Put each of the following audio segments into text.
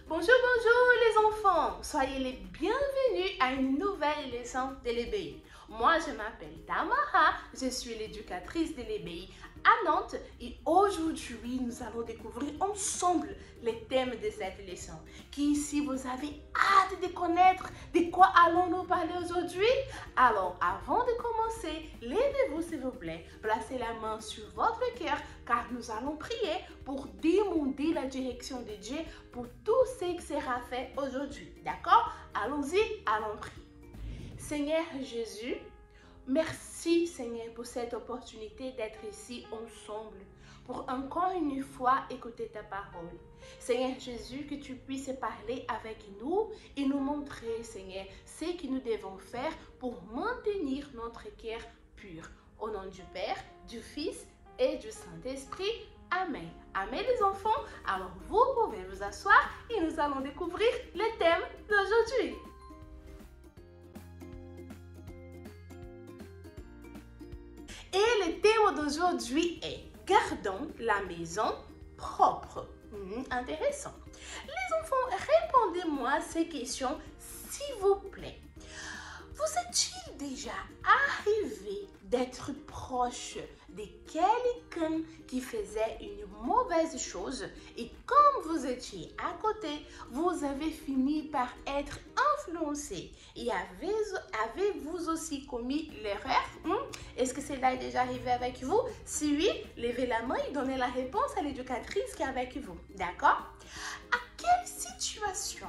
Bonjour, bonjour les enfants, soyez les bienvenus à une nouvelle leçon de l'EBI. Moi, je m'appelle Tamara, je suis l'éducatrice de l'EBI à Nantes et aujourd'hui, nous allons découvrir ensemble les thèmes de cette leçon. Qui ici, vous avez hâte de connaître de quoi allons-nous parler aujourd'hui? Alors, avant de commencer, levez-vous s'il vous plaît, placez la main sur votre cœur car nous allons prier pour demander la direction de Dieu pour tout ce qui sera fait aujourd'hui. D'accord? Allons-y, allons prier. Seigneur Jésus, merci Seigneur pour cette opportunité d'être ici ensemble, pour encore une fois écouter ta parole. Seigneur Jésus, que tu puisses parler avec nous et nous montrer Seigneur ce que nous devons faire pour maintenir notre cœur pur. Au nom du Père, du Fils et du Saint-Esprit. Amen. Amen les enfants. Alors vous pouvez vous asseoir et nous allons découvrir le thème d'aujourd'hui. Et le thème d'aujourd'hui est « Gardons la maison propre ». Intéressant. Les enfants, répondez-moi à ces questions s'il vous plaît. Vous est-il déjà arrivé d'être proche de quelqu'un qui faisait une mauvaise chose et comme vous étiez à côté, vous avez fini par être influencé et avez-vous aussi commis l'erreur? Est-ce que cela est déjà arrivé avec vous? Si oui, levez la main et donnez la réponse à l'éducatrice qui est avec vous. D'accord? À quelle situation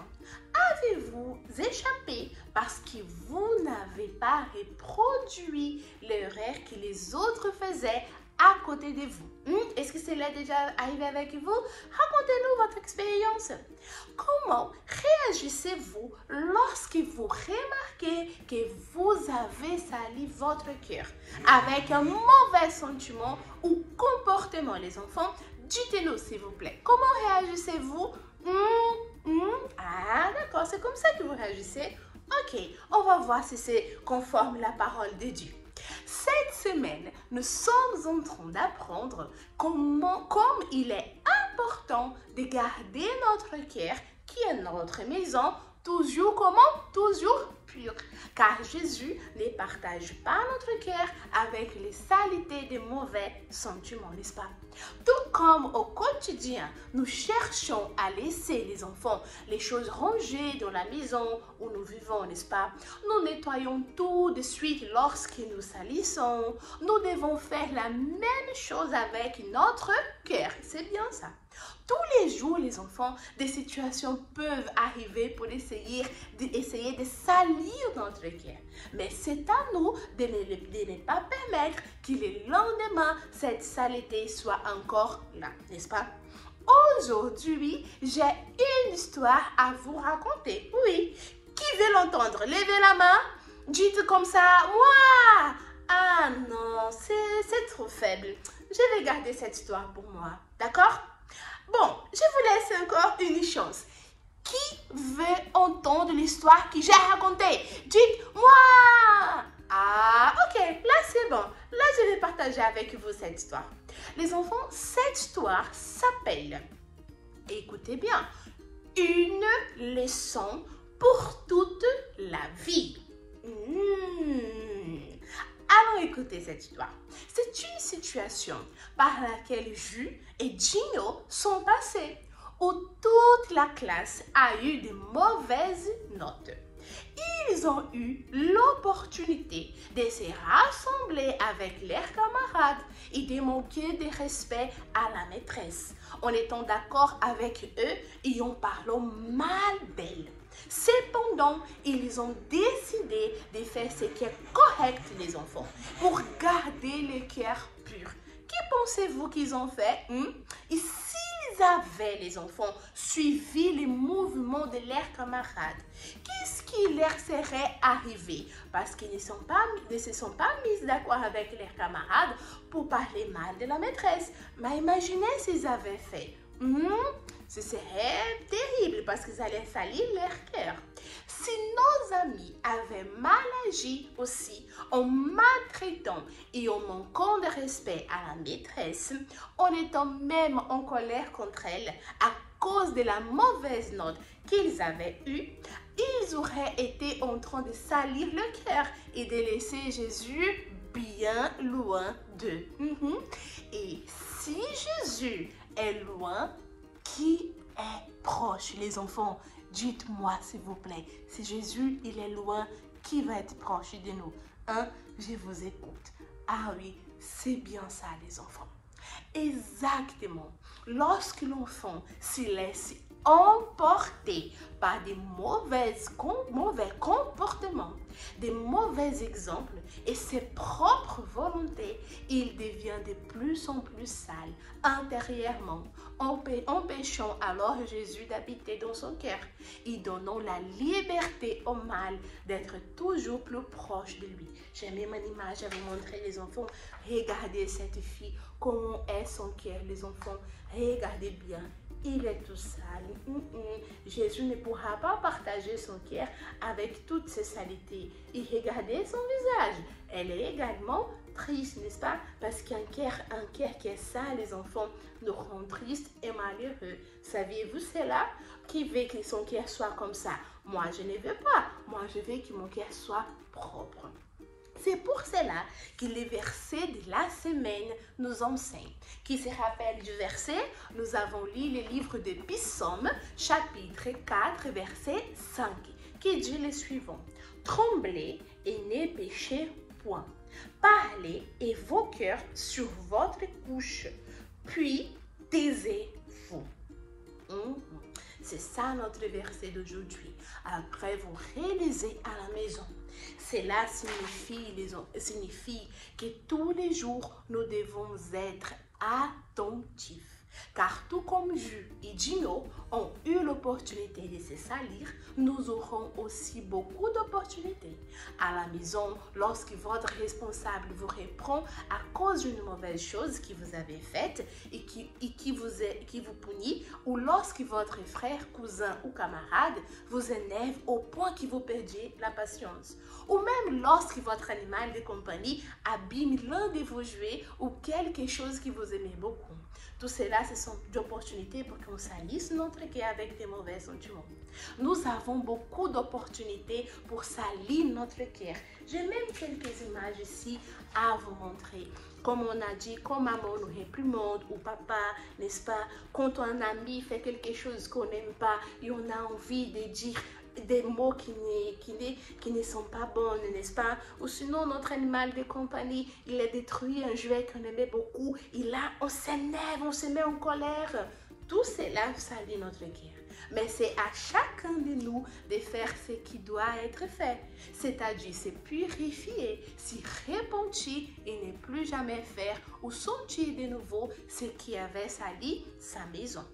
avez-vous échappé parce que vous n'avez pas reproduit l'erreur que les autres faisaient à côté de vous? Est-ce que cela est déjà arrivé avec vous? Racontez-nous votre expérience. Comment réagissez-vous lorsque vous remarquez que vous avez sali votre cœur avec un mauvais sentiment ou comportement, les enfants? Dites-nous s'il vous plaît. Comment réagissez-vous? Ah, d'accord, c'est comme ça que vous réagissez. Ok, on va voir si c'est conforme à la parole de Dieu. Cette semaine, nous sommes en train d'apprendre comme il est important de garder notre cœur, qui est notre maison, toujours comment? Toujours pur. Car Jésus ne partage pas notre cœur avec les saletés des mauvais sentiments, n'est-ce pas? Tout comme au quotidien, nous cherchons à laisser les enfants les choses rangées dans la maison où nous vivons, n'est-ce pas? Nous nettoyons tout de suite lorsque nous salissons. Nous devons faire la même chose avec notre cœur. C'est bien ça. Tous les jours, les enfants, des situations peuvent arriver pour essayer de salir notre cœur. Mais c'est à nous de ne pas permettre que le lendemain, cette saleté soit encore là, n'est-ce pas? Aujourd'hui, j'ai une histoire à vous raconter. Oui, qui veut l'entendre? Levez la main, dites comme ça, moi! Ah non, c'est trop faible. Je vais garder cette histoire pour moi, d'accord? Bon, je vous laisse encore une chance. Qui veut entendre l'histoire que j'ai racontée? Dites-moi! Ah, ok, là c'est bon. Là, je vais partager avec vous cette histoire. Les enfants, cette histoire s'appelle, écoutez bien, une leçon pour toute la vie. Allons écouter cette histoire. C'est une situation par laquelle Jules et Gino sont passés, où toute la classe a eu de mauvaises notes. Ils ont eu l'opportunité de se rassembler avec leurs camarades et de manquer de respect à la maîtresse, en étant d'accord avec eux et en parlant mal d'elle. Cependant, ils ont décidé de faire ce qui est correct, les enfants, pour garder le cœur pur. Que pensez-vous qu'ils ont fait? Et s'ils avaient, les enfants, suivi les mouvements de leurs camarades, qu'est-ce qui leur serait arrivé? Parce qu'ils ne se sont pas mis d'accord avec leurs camarades pour parler mal de la maîtresse. Mais imaginez s'ils avaient fait. Ce serait terrible parce qu'ils allaient salir leur cœur. Si nos amis avaient mal agi aussi en maltraitant et en manquant de respect à la maîtresse, en étant même en colère contre elle à cause de la mauvaise note qu'ils avaient eue, ils auraient été en train de salir le cœur et de laisser Jésus bien loin d'eux. Et si Jésus est loin, qui est proche, les enfants? Dites-moi s'il vous plaît, si Jésus il est loin, qui va être proche de nous? Je vous écoute. Ah oui, c'est bien ça les enfants. Exactement. Lorsque l'enfant se laisse emporter par des mauvais comportements, des mauvais exemples et ses propres volontés, il devient de plus en plus sale intérieurement, empêchant alors Jésus d'habiter dans son cœur et donnant la liberté au mal d'être toujours plus proche de lui. J'ai même une image à vous montrer les enfants. Regardez cette fille, comment est son cœur les enfants. Regardez bien. Il est tout sale. Jésus ne pourra pas partager son cœur avec toutes ses salités. Et regardez son visage. Elle est également triste, n'est-ce pas? Parce qu'un cœur qui est sale, les enfants, nous rend tristes et malheureux. Saviez-vous cela? Qui veut que son cœur soit comme ça? Moi, je ne veux pas. Moi, je veux que mon cœur soit propre. C'est pour cela que les versets de la semaine nous enseignent. Qui se rappelle du verset? Nous avons lu le livre de Psaume, chapitre 4, verset 5, qui dit le suivant. Tremblez et ne péchez point. Parlez et vos cœurs sur votre couche, puis taisez-vous. C'est ça notre verset d'aujourd'hui. Après, vous réalisez à la maison. Cela signifie que tous les jours, nous devons être attentifs. Car tout comme Jules et Gino ont eu l'opportunité de se salir, nous aurons aussi beaucoup d'opportunités. À la maison, lorsque votre responsable vous reprend à cause d'une mauvaise chose que vous avez faite et qui vous punit, ou lorsque votre frère, cousin ou camarade vous énerve au point que vous perdiez la patience, ou même lorsque votre animal de compagnie abîme l'un de vos jouets ou quelque chose que vous aimez beaucoup. Tout cela, ce sont des opportunités pour qu'on salisse notre cœur avec des mauvais sentiments. Nous avons beaucoup d'opportunités pour salir notre cœur. J'ai même quelques images ici à vous montrer. Comme on a dit, quand maman nous réprimande ou papa, n'est-ce pas? Quand un ami fait quelque chose qu'on n'aime pas et on a envie de dire des mots qui ne sont pas bonnes, n'est-ce pas? Ou sinon, notre animal de compagnie, il a détruit un jouet qu'on aimait beaucoup. Et là, on s'énerve, on se met en colère. Tout cela salit notre cœur. Mais c'est à chacun de nous de faire ce qui doit être fait. C'est-à-dire se purifier, s'y repentir et ne plus jamais faire ou sentir de nouveau ce qui avait sali sa maison.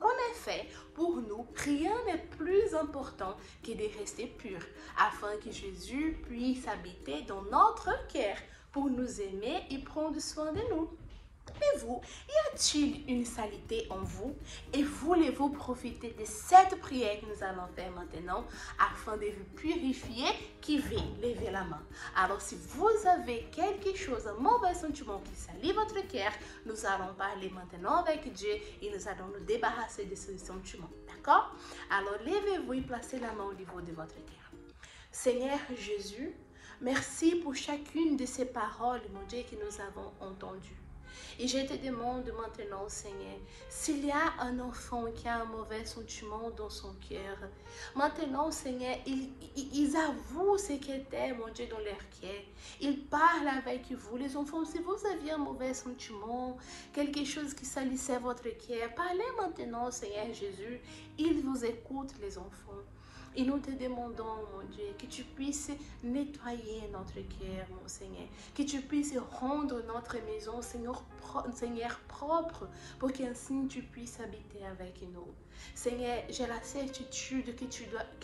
En effet, pour nous, rien n'est plus important que de rester pur, afin que Jésus puisse habiter dans notre cœur pour nous aimer et prendre soin de nous. Mais vous, y a-t-il une saleté en vous? Et voulez-vous profiter de cette prière que nous allons faire maintenant afin de vous purifier? Qui veut lever la main? Alors, si vous avez quelque chose, un mauvais sentiment qui salit votre cœur, nous allons parler maintenant avec Dieu et nous allons nous débarrasser de ce sentiment. D'accord? Alors, levez-vous et placez la main au niveau de votre cœur. Seigneur Jésus, merci pour chacune de ces paroles, mon Dieu, que nous avons entendues. Et je te demande maintenant, Seigneur, s'il y a un enfant qui a un mauvais sentiment dans son cœur, maintenant, Seigneur, ils avouent ce qui était, mon Dieu, dans leur cœur. Ils parlent avec vous. Les enfants, si vous aviez un mauvais sentiment, quelque chose qui salissait votre cœur, parlez maintenant, Seigneur Jésus. Il vous écoute, les enfants. Et nous te demandons, mon Dieu, que tu puisses nettoyer notre cœur, mon Seigneur. Que tu puisses rendre notre maison, Seigneur, propre, pour qu'ainsi tu puisses habiter avec nous. Seigneur, j'ai la certitude que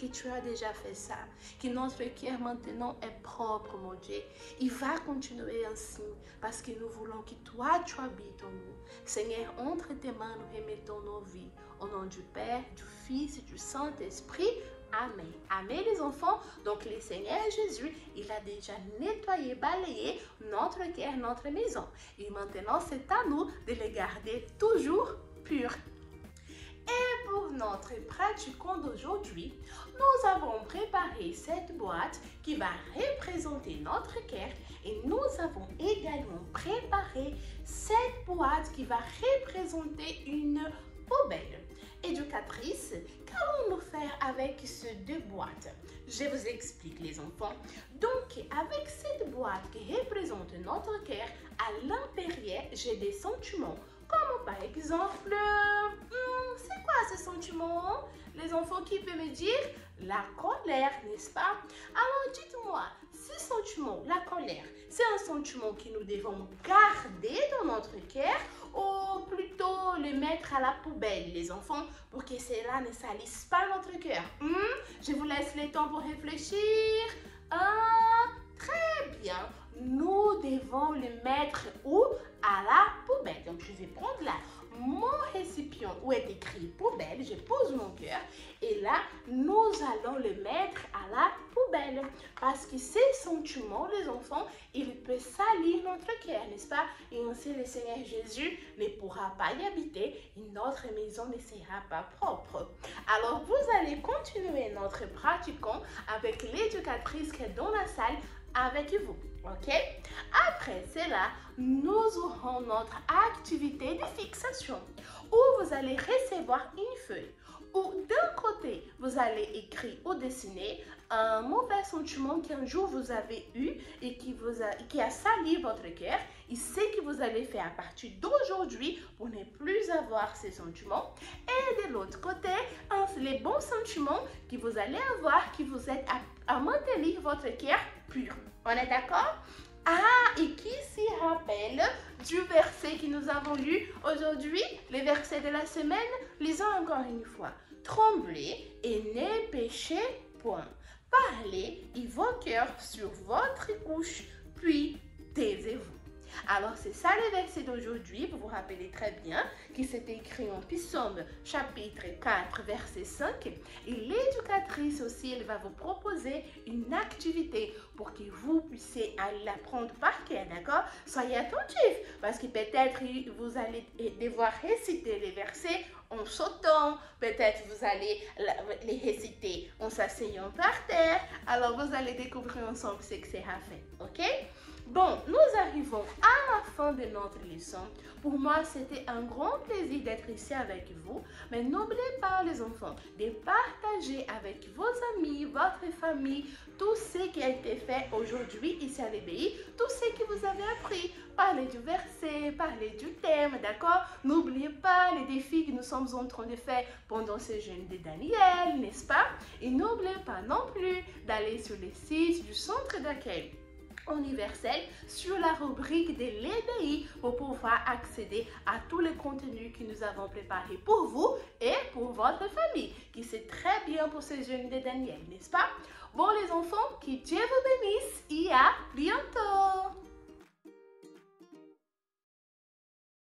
tu as déjà fait ça. Que notre cœur maintenant est propre, mon Dieu. Il va continuer ainsi, parce que nous voulons que toi, tu habites en nous. Seigneur, entre tes mains, nous remettons nos vies. Au nom du Père, du Fils et du Saint-Esprit. Amen. Amen les enfants. Donc le Seigneur Jésus, il a déjà nettoyé, balayé notre cœur, notre maison. Et maintenant, c'est à nous de les garder toujours purs. Et pour notre pratiquant d'aujourd'hui, nous avons préparé cette boîte qui va représenter notre cœur et nous avons également préparé cette boîte qui va représenter une poubelle. Éducatrice, qu'allons-nous faire avec ces deux boîtes? Je vous explique les enfants. Donc, avec cette boîte qui représente notre cœur, à l'intérieur, j'ai des sentiments. Comme par exemple, c'est quoi ce sentiment? Les enfants qui peuvent me dire la colère, n'est-ce pas? Alors dites-moi, ce sentiment, la colère, c'est un sentiment que nous devons garder dans notre cœur ou plutôt le mettre à la poubelle, les enfants, pour que cela ne salisse pas notre cœur? Je vous laisse le temps pour réfléchir. Très bien. Nous devons le mettre où? À la poubelle. Donc, je vais prendre là mon récipient où est écrit poubelle. Je pose mon cœur et là, nous allons le mettre à la poubelle. Parce que ces sentiments, les enfants, ils peuvent salir notre cœur, n'est-ce pas? Et ainsi, le Seigneur Jésus ne pourra pas y habiter et notre maison ne sera pas propre. Alors, vous allez continuer notre pratiquant avec l'éducatrice qui est dans la salle avec vous, ok? Après cela, nous aurons notre activité de fixation où vous allez recevoir une feuille où d'un côté, vous allez écrire ou dessiner un mauvais sentiment qu'un jour vous avez eu et qui a sali votre cœur et ce que vous allez faire à partir d'aujourd'hui pour ne plus avoir ces sentiments. Et de l'autre côté, les bons sentiments que vous allez avoir qui vous aident à maintenir votre cœur pur. On est d'accord? Et qui s'y rappelle du verset que nous avons lu aujourd'hui, le verset de la semaine? Lisons encore une fois. Tremblez et ne péchez point. Parlez et vos cœurs sur votre bouche, puis taisez-vous. Alors, c'est ça le verset d'aujourd'hui, vous vous rappelez très bien, qui s'est écrit en Psaume chapitre 4, verset 5. Et l'éducatrice aussi, elle va vous proposer une activité pour que vous puissiez l'apprendre par cœur, d'accord? Soyez attentifs, parce que peut-être vous allez devoir réciter les versets en sautant, peut-être vous allez les réciter en s'asseyant par terre. Alors, vous allez découvrir ensemble ce que sera fait, ok? Bon, nous arrivons à la fin de notre leçon. Pour moi, c'était un grand plaisir d'être ici avec vous. Mais n'oubliez pas, les enfants, de partager avec vos amis, votre famille, tout ce qui a été fait aujourd'hui ici à l'EBI, tout ce que vous avez appris. Parlez du verset, parlez du thème, d'accord? N'oubliez pas les défis que nous sommes en train de faire pendant ce jeûne de Daniel, n'est-ce pas? Et n'oubliez pas non plus d'aller sur le site du centre d'accueil universel sur la rubrique de l'EBI pour pouvoir accéder à tous les contenus que nous avons préparés pour vous et pour votre famille, qui c'est très bien pour ce jeûne de Daniel, n'est-ce pas? Bon les enfants, que Dieu vous bénisse et à bientôt!